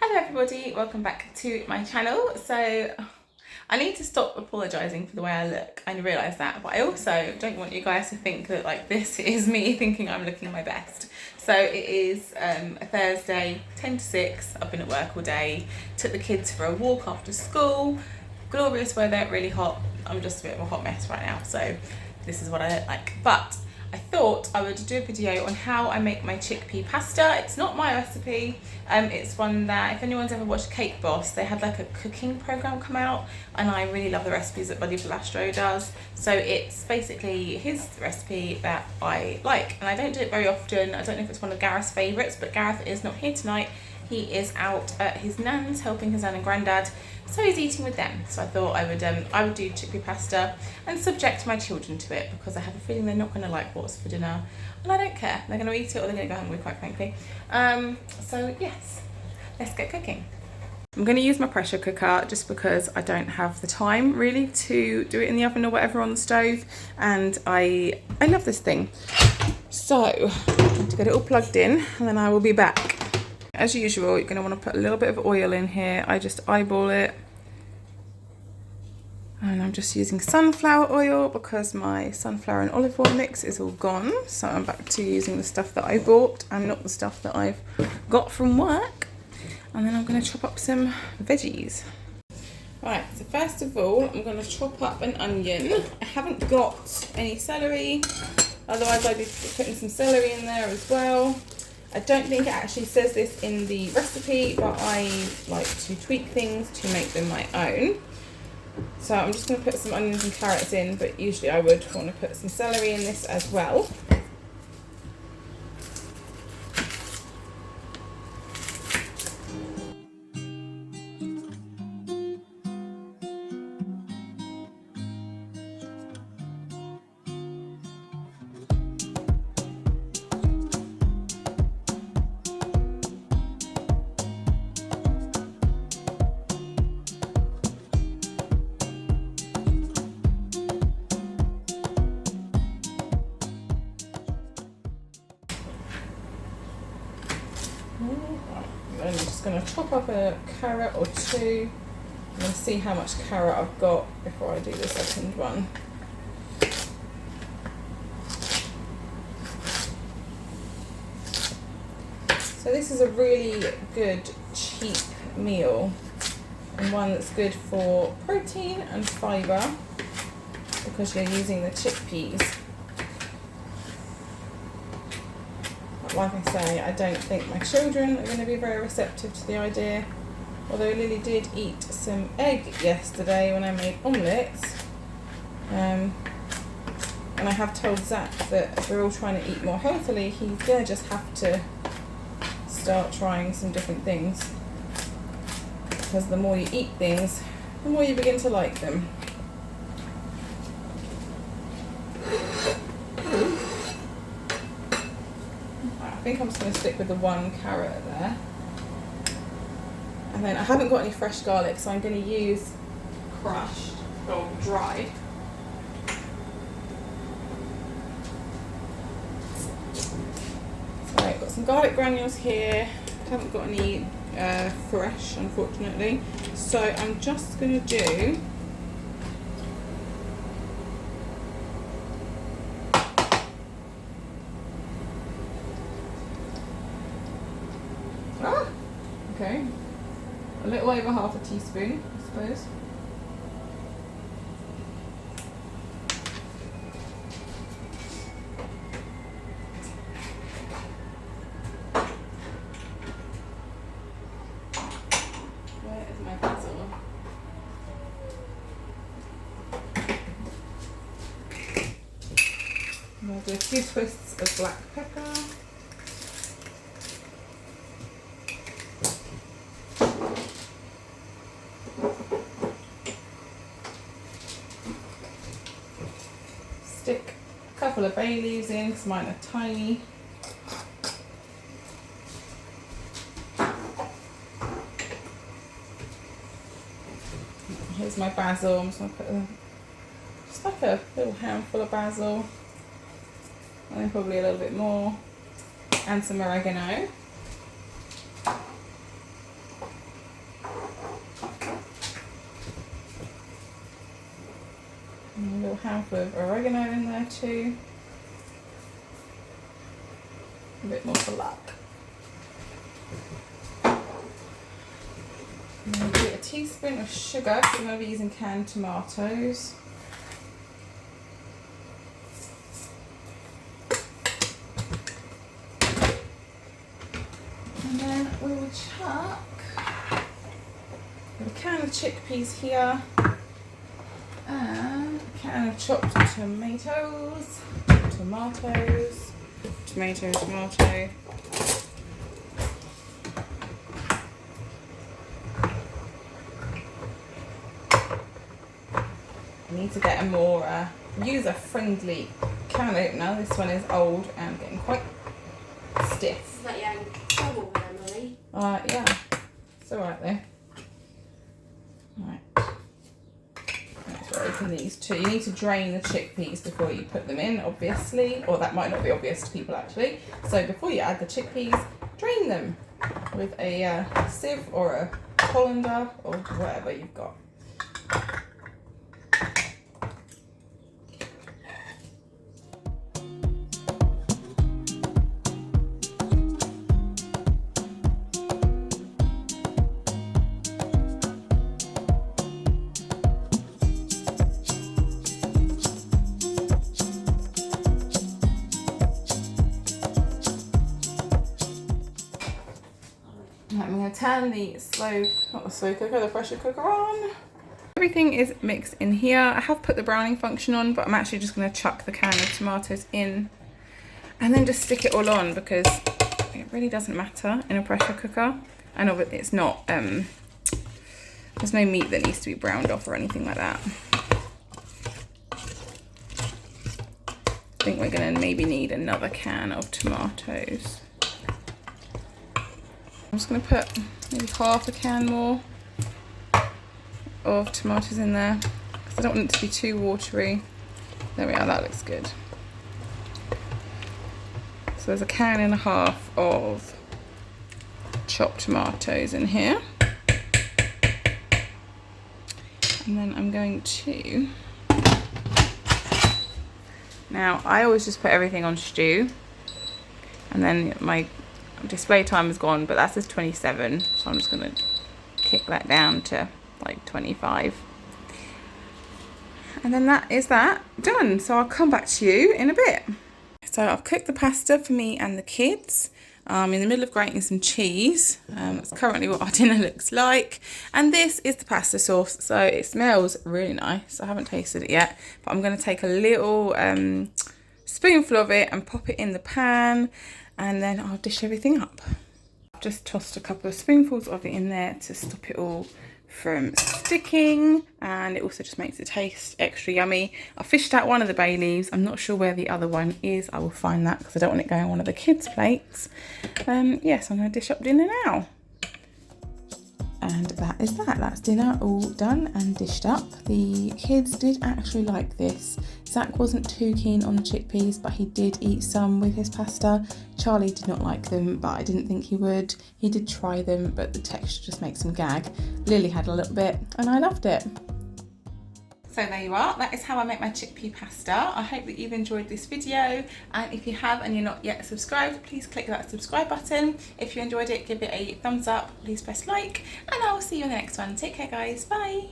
Hello everybody, welcome back to my channel. So I need to stop apologising for the way I look. I realise that, but I also don't want you guys to think that like this is me thinking I'm looking my best. So it is a Thursday, 10 to 6. I've been at work all day, took the kids for a walk after school. Glorious weather, really hot. I'm just a bit of a hot mess right now, so this is what I look like. But I thought I would do a video on how I make my chickpea pasta. It's not my recipe, it's one that if anyone's ever watched Cake Boss, they had like a cooking program come out, and I really love the recipes that Buddy Balastro does. So it's basically his recipe that I like, and I don't do it very often. I don't know if it's one of Gareth's favourites, but Gareth is not here tonight. He is out at his nan's helping his nan and granddad, so he's eating with them. So I thought I would do chickpea pasta and subject my children to it, because I have a feeling they're not going to like what's for dinner, and I don't care. They're going to eat it or they're going to go hungry, quite frankly. So yes, let's get cooking. I'm going to use my pressure cooker just because I don't have the time really to do it in the oven or whatever on the stove, and I love this thing. So I have to get it all plugged in and then I will be back. As usual, you're going to want to put a little bit of oil in here. I just eyeball it. And I'm just using sunflower oil because my sunflower and olive oil mix is all gone. So I'm back to using the stuff that I bought and not the stuff that I've got from work. And then I'm going to chop up some veggies. Right, so first of all, I'm going to chop up an onion. I haven't got any celery, otherwise I'd be putting some celery in there as well. I don't think it actually says this in the recipe, but I like to tweak things to make them my own. So I'm just going to put some onions and carrots in, but usually I would want to put some celery in this as well. I'm just going to chop up a carrot or two. I'm going to see how much carrot I've got before I do the second one. So this is a really good cheap meal, and one that's good for protein and fibre because you're using the chickpeas. Like I say, I don't think my children are going to be very receptive to the idea, although Lily did eat some egg yesterday when I made omelettes, and I have told Zach that if we're all trying to eat more healthily, he's going to just have to start trying some different things, because the more you eat things, the more you begin to like them. I think I'm just going to stick with the one carrot there. And then I haven't got any fresh garlic, so I'm going to use crushed or dried. So I've got some garlic granules here. I haven't got any fresh, unfortunately. So I'm just going to do a little over half a teaspoon, I suppose. Where is my basil? I'll do a few twists of black pepper. Stick a couple of bay leaves in because mine are tiny. Here's my basil. I'm just going to put just like a little handful of basil, and then probably a little bit more, and some oregano. little half of oregano in there too. A bit more for luck. And then do a teaspoon of sugar, because I'm going to be using canned tomatoes. And then we will chuck a can of chickpeas here, and a can of chopped tomatoes, tomato. I need to get a more user-friendly can opener. This one is old and getting quite stiff. Is that you having trouble with them, Molly? Yeah, it's alright though. Right. Let's open these two. You need to drain the chickpeas before you put them in, obviously. Or that might not be obvious to people actually. So before you add the chickpeas, drain them with a sieve or a colander or whatever you've got. I'm going to turn the the pressure cooker on. Everything is mixed in here. I have put the browning function on, but I'm actually just going to chuck the can of tomatoes in and then just stick it all on, because it really doesn't matter in a pressure cooker. I know it's not, there's no meat that needs to be browned off or anything like that. I think we're going to maybe need another can of tomatoes. I'm just going to put maybe half a can more of tomatoes in there, because I don't want it to be too watery. There we are, that looks good. So there's a can and a half of chopped tomatoes in here. And then I'm going to... Now, I always just put everything on stew, and then my display time is gone, but that says 27, so I'm just going to kick that down to like 25. And then that is that done. So I'll come back to you in a bit. So I've cooked the pasta for me and the kids. In the middle of grating some cheese. That's currently what our dinner looks like. And this is the pasta sauce. So it smells really nice. I haven't tasted it yet, but I'm going to take a little spoonful of it and pop it in the pan, and then I'll dish everything up. I've just tossed a couple of spoonfuls of it in there to stop it all from sticking, and it also just makes it taste extra yummy. I fished out one of the bay leaves. I'm not sure where the other one is. I will find that because I don't want it going on one of the kids' plates. Yes, I'm going to dish up dinner now. And that is that. That's dinner all done and dished up. The kids did actually like this. Zach wasn't too keen on the chickpeas, but he did eat some with his pasta. Charlie did not like them, but I didn't think he would. He did try them, but the texture just makes him gag. Lily had a little bit, and I loved it. So there you are, that is how I make my chickpea pasta. I hope that you've enjoyed this video, and if you have and you're not yet subscribed, please click that subscribe button. If you enjoyed it, give it a thumbs up, please press like, and I will see you in the next one. Take care guys, bye.